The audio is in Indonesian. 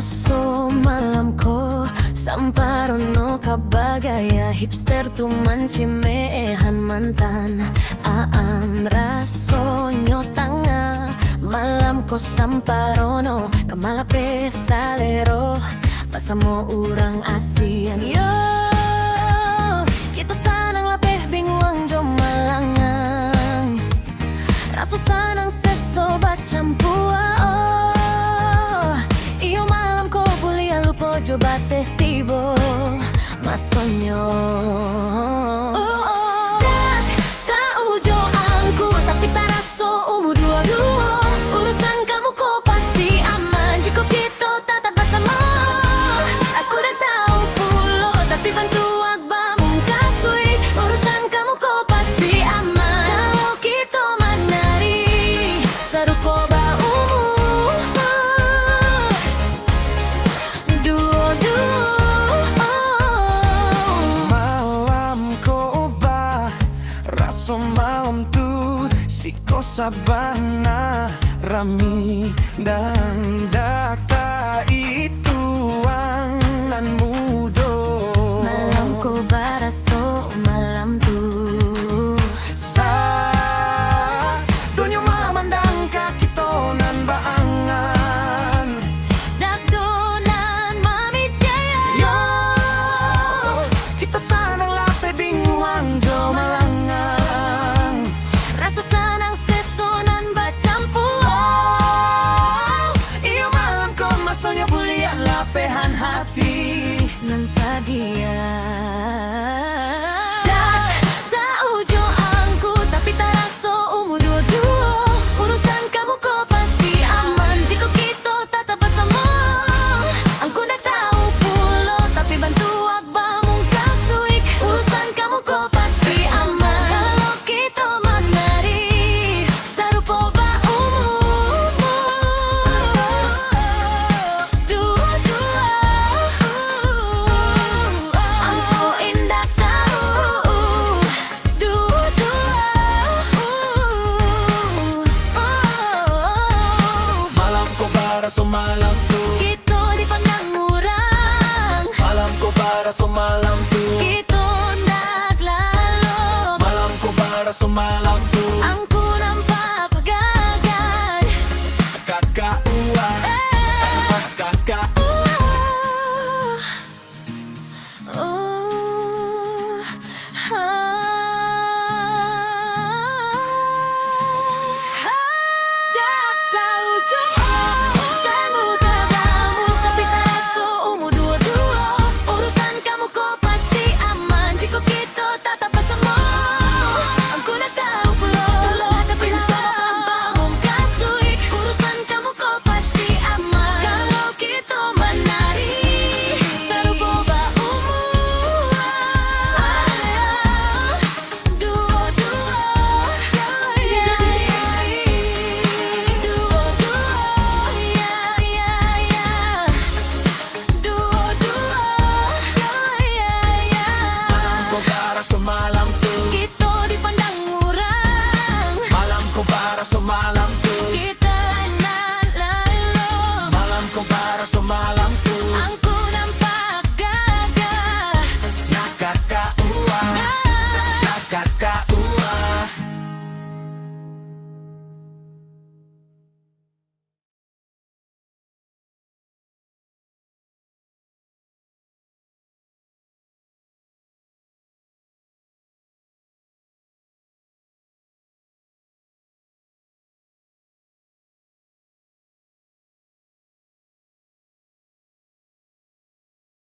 raso malam ko samparono kabagaya hipster tuman cimehan mantan aan raso nyo tanga malam ko samparono kamalape salero pasamo urang asian yo kita sanang lapeh binguang jo malangang raso sanang seso bacampua coba teh tibo masonyo tak ujo angku tapi tak raso umur dua-dua urusan kamu kok pasti aman jika kita tatap bersama aku udah tahu pulo tapi bantu akbar mengkasui urusan kamu kok pasti aman kalau kita menari serupa so malam tu siko sabana rami dan dakta itu nan mudo malam ko baraso malam tu sa dunyo mamandang kakitonan baangan dakdonan mami jaya yo kita sanang lape binguang jo malang lapehan hati nan sadia tak ujo angku tapi tak raso umur dua-dua urusan kamu kok pasti aman jika kita tatap bersama aku dah tahu pulo tapi bantu akbar mengkasui urusan kamu kok pasti aman kalau kita menari serupa so malam tu kita dipandang murang malam ko para so malam tu kita naglalog malam ko para so malam tu angku nampak pagagan kakauwa kakauwa kita dipandang murang malam ko para so malam